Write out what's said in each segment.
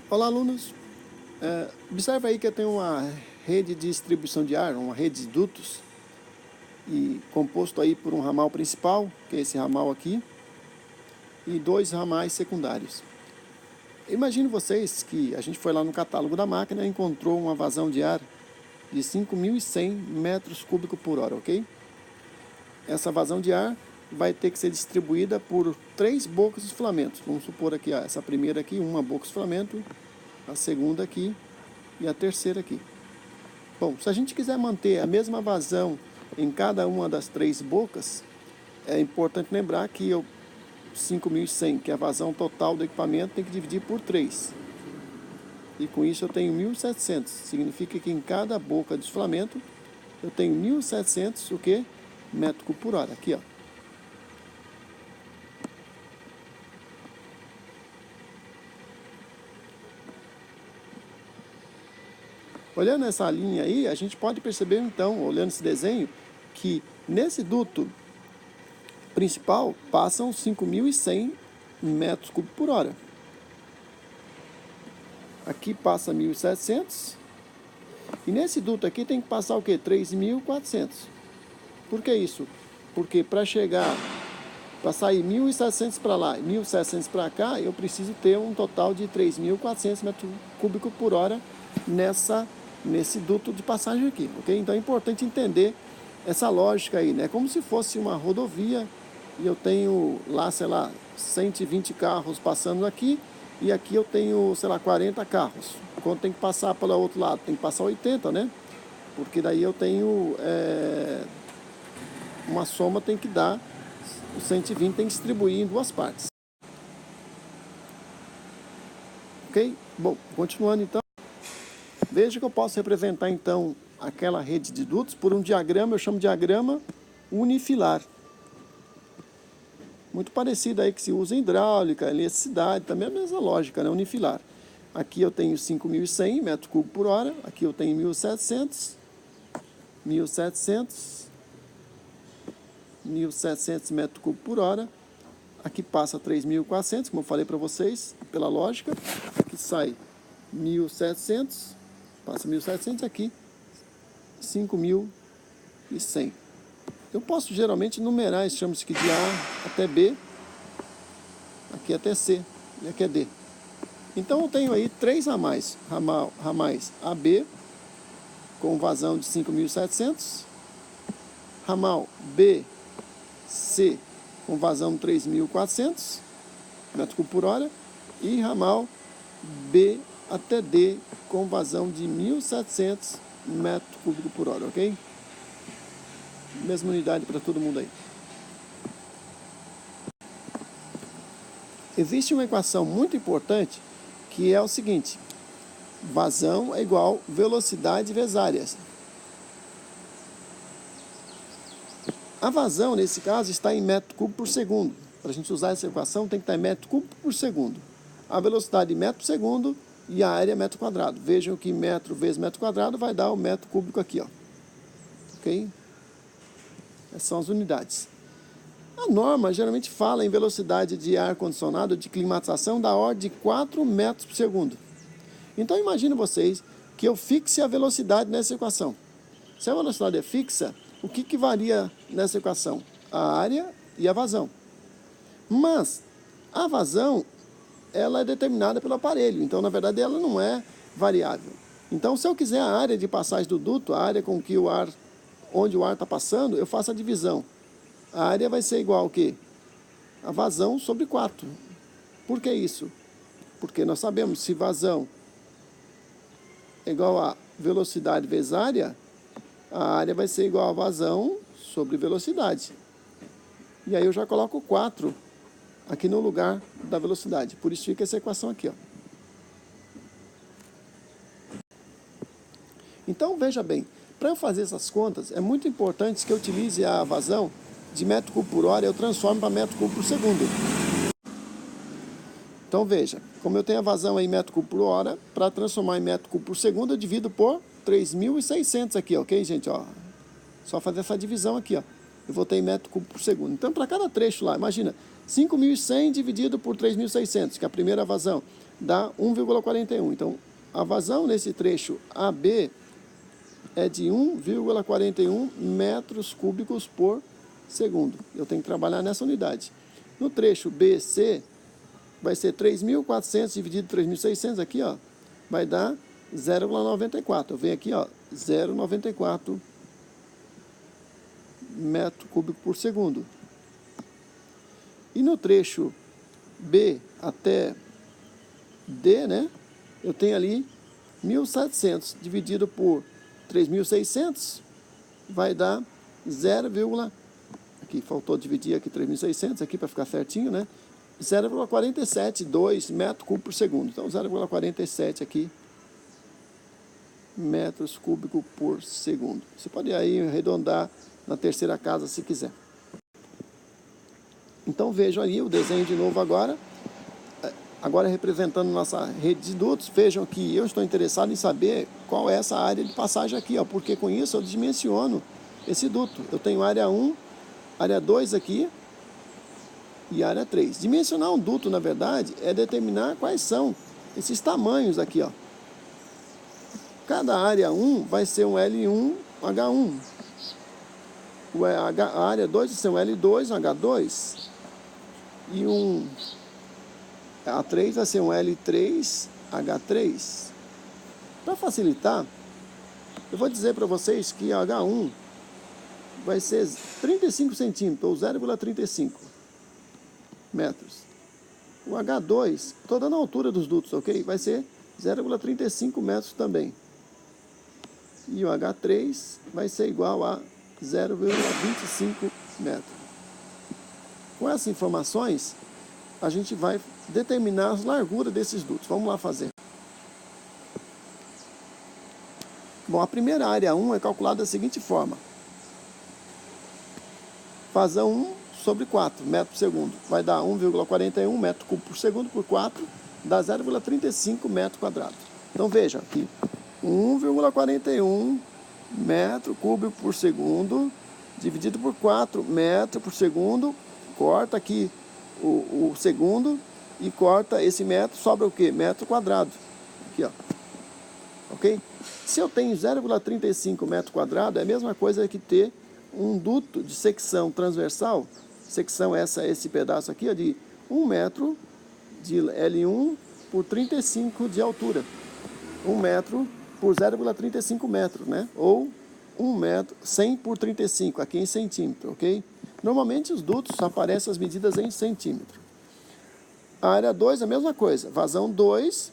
Olá, alunos. Observe aí que eu tenho uma rede de distribuição de ar, uma rede de dutos, e composto aí por um ramal principal, que é esse ramal aqui, e dois ramais secundários. Imagine vocês que a gente foi lá no catálogo da máquina e encontrou uma vazão de ar de 5.100 metros cúbicos por hora, ok? Essa vazão de ar vai ter que ser distribuída por 3 bocas de filamento. Vamos supor aqui, ó, essa primeira aqui, uma boca de filamento, a segunda aqui e a terceira aqui. Bom, se a gente quiser manter a mesma vazão em cada uma das 3 bocas, é importante lembrar que 5.100, que é a vazão total do equipamento, tem que dividir por 3. E com isso eu tenho 1.700. Significa que em cada boca de filamento eu tenho 1.700, o quê? Metro cúbico por hora. Aqui, ó. Olhando essa linha aí, a gente pode perceber então, olhando esse desenho, que nesse duto principal passam 5.100 metros cúbicos por hora. Aqui passa 1.700. E nesse duto aqui tem que passar o quê? 3.400. Por que isso? Porque para sair 1.700 para lá e 1.700 para cá, eu preciso ter um total de 3.400 metros cúbicos por hora nesse duto de passagem aqui, ok? Então é importante entender essa lógica aí, né? Como se fosse uma rodovia e eu tenho lá, sei lá, 120 carros passando aqui e aqui eu tenho, sei lá, 40 carros. Quando tem que passar pelo outro lado, tem que passar 80, né? Porque daí eu tenho uma soma, tem que dar, o 120 tem que distribuir em 2 partes. Ok? Bom, continuando então. Veja que eu posso representar então aquela rede de dutos por um diagrama, eu chamo de diagrama unifilar. Muito parecido aí que se usa em hidráulica, eletricidade, também é a mesma lógica, né? Unifilar. Aqui eu tenho 5.100 metros cúbicos por hora, aqui eu tenho 1.700, 1.700 metros cúbicos por hora. Aqui passa 3.400, como eu falei para vocês, pela lógica. Aqui sai 1.700, passa 1.700, aqui 5.100. Eu posso geralmente numerar, isso chama-se de A até B, aqui até C e aqui é D. Então eu tenho aí 3 ramais AB com vazão de 5.700, ramal BC com vazão de 3.400 metros cúbicos por hora e ramal B até D com vazão de 1.700 metros cúbicos por hora, ok? Mesma unidade para todo mundo aí. Existe uma equação muito importante que é o seguinte: vazão é igual velocidade vezes área. A vazão, nesse caso, está em metro cúbico por segundo. Para a gente usar essa equação, tem que estar em metro cúbico por segundo. A velocidade em metro por segundo e a área metro quadrado. Vejam que metro vezes metro quadrado vai dar o metro cúbico aqui, ó. Ok? Essas são as unidades. A norma geralmente fala em velocidade de ar-condicionado, de climatização, da ordem de 4 metros por segundo. Então, imagine vocês que eu fixe a velocidade nessa equação. Se a velocidade é fixa, o que varia nessa equação? A área e a vazão. Mas a vazão, ela é determinada pelo aparelho. Então, na verdade, ela não é variável. Então, se eu quiser a área de passagem do duto, a área com que onde o ar está passando, eu faço a divisão. A área vai ser igual ao quê? A vazão sobre 4. Por que isso? Porque nós sabemos, se vazão é igual a velocidade vezes área, a área vai ser igual a vazão sobre velocidade. E aí eu já coloco 4 aqui no lugar da velocidade. Por isso fica essa equação aqui, ó. Então, veja bem, para eu fazer essas contas, é muito importante que eu utilize a vazão de metro cúbico por hora, eu transformo para metro cúbico por segundo. Então, veja, como eu tenho a vazão em metro cúbico por hora, para transformar em metro cúbico por segundo, eu divido por 3.600 aqui, ok, gente? Ó, só fazer essa divisão aqui, ó. Eu vou ter em metro cúbico por segundo. Então, para cada trecho lá, imagina, 5.100 dividido por 3.600, que é a primeira vazão, dá 1,41. Então, a vazão nesse trecho AB é de 1,41 metros cúbicos por segundo. Eu tenho que trabalhar nessa unidade. No trecho BC, vai ser 3.400 dividido por 3.600, aqui, ó, vai dar 0,94. Eu venho aqui, ó, 0,94 metro cúbico por segundo. E no trecho B até D, né, eu tenho ali 1.700 dividido por 3.600, vai dar 0, aqui faltou dividir aqui 3.600 aqui para ficar certinho, né? 0,472 metros cúbicos por segundo. Então, 0,47 aqui metros cúbicos por segundo. Você pode aí arredondar na terceira casa se quiser. Então, vejam aí o desenho de novo agora. Agora representando nossa rede de dutos, vejam que eu estou interessado em saber qual é essa área de passagem aqui, ó, porque com isso eu dimensiono esse duto. Eu tenho área 1, área 2 aqui e área 3. Dimensionar um duto, na verdade, é determinar quais são esses tamanhos aqui, ó. Cada área 1 vai ser um L1, H1. A área 2 vai ser um L2, um H2. E a 3 vai ser um L3, H3. Para facilitar, eu vou dizer para vocês que a H1 vai ser 35 centímetros, ou 0,35 metros. O H2, estou dando a altura dos dutos, ok? Vai ser 0,35 metros também. E o H3 vai ser igual a 0,25 metros. Com essas informações, a gente vai determinar as larguras desses dutos. Vamos lá fazer. Bom, a primeira área 1 é calculada da seguinte forma. Vazão 1 sobre 4 metros por segundo. Vai dar 1,41 metro cúbico por segundo por 4, dá 0,35 metro quadrado. Então, veja aqui. 1,41 metro cúbico por segundo, dividido por 4 metros por segundo. Corta aqui o segundo e corta esse metro, sobra o quê? Metro quadrado. Aqui, ó. Ok? Se eu tenho 0,35 metro quadrado, é a mesma coisa que ter um duto de secção transversal, secção esse pedaço aqui, ó, de 1 metro de L1 por 35 de altura. 1 metro por 0,35 metros, né? Ou 1 metro, 100 por 35, aqui em centímetro, ok? Normalmente os dutos aparecem as medidas em centímetro. A área 2 é a mesma coisa, vazão 2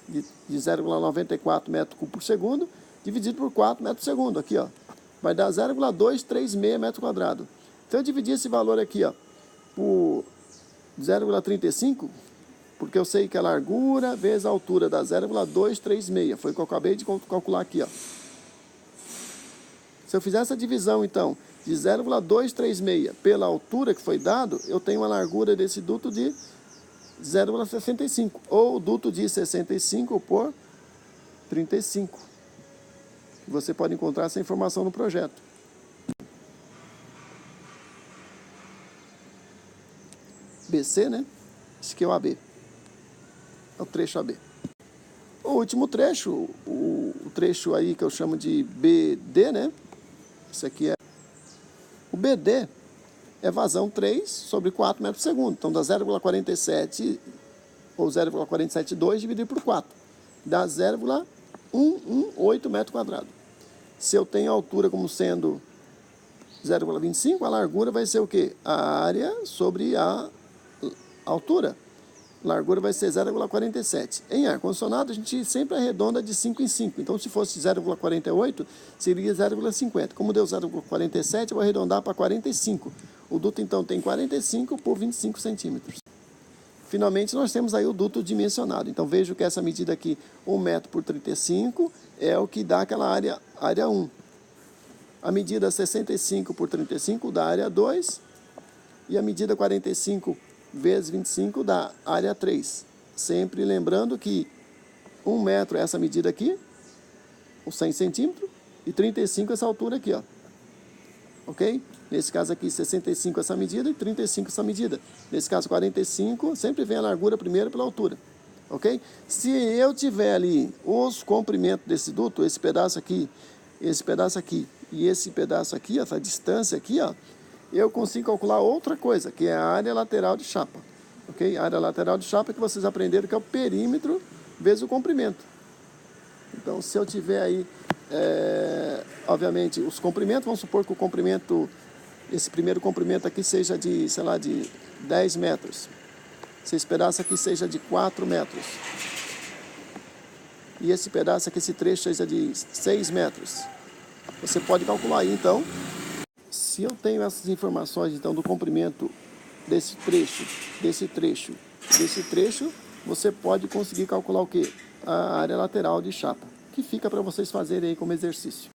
de 0,94 metro cúbico por segundo, dividido por 4 metros por segundo, aqui, ó. Vai dar 0,236 metro quadrado. Então eu dividi esse valor aqui, ó, por 0,35, porque eu sei que a largura vezes a altura dá 0,236, foi o que eu acabei de calcular aqui, ó. Se eu fizer essa divisão, então, de 0,236 pela altura que foi dado, eu tenho uma largura desse duto de 0,65, ou duto de 65 por 35. Você pode encontrar essa informação no projeto. BC, né? Esse aqui é o AB. É o trecho AB. O último trecho, o trecho aí que eu chamo de BD, né? Esse aqui é o BD, é vazão 3 sobre 4 metros por segundo. Então, dá 0,47 ou 0,472 dividido por 4. Dá 0,118 metro quadrado. Se eu tenho a altura como sendo 0,25, a largura vai ser o quê? A área sobre a altura. A largura vai ser 0,47. Em ar-condicionado, a gente sempre arredonda de 5 em 5. Então, se fosse 0,48, seria 0,50. Como deu 0,47, eu vou arredondar para 45. O duto, então, tem 45 por 25 centímetros. Finalmente, nós temos aí o duto dimensionado. Então, vejo que essa medida aqui, 1 metro por 35, é o que dá aquela área 1. A medida 65 por 35 dá área 2. E a medida 45 vezes 25 dá área 3. Sempre lembrando que 1 metro é essa medida aqui, os 100 centímetros, e 35 essa altura aqui, ó. ok? Nesse caso aqui, 65 essa medida e 35 essa medida. Nesse caso, 45, sempre vem a largura primeiro pela altura, ok? Se eu tiver ali os comprimentos desse duto, esse pedaço aqui e esse pedaço aqui, essa distância aqui, ó, eu consigo calcular outra coisa, que é a área lateral de chapa, ok? A área lateral de chapa que vocês aprenderam que é o perímetro vezes o comprimento. Então, se eu tiver aí, obviamente, os comprimentos, vamos supor que o comprimento, esse primeiro comprimento aqui seja de, sei lá, de 10 metros. Se esse pedaço aqui seja de 4 metros. E esse pedaço aqui, esse trecho seja de 6 metros. Você pode calcular aí, então. Se eu tenho essas informações, então, do comprimento desse trecho, você pode conseguir calcular o quê? A área lateral de chapa, que fica para vocês fazerem aí como exercício.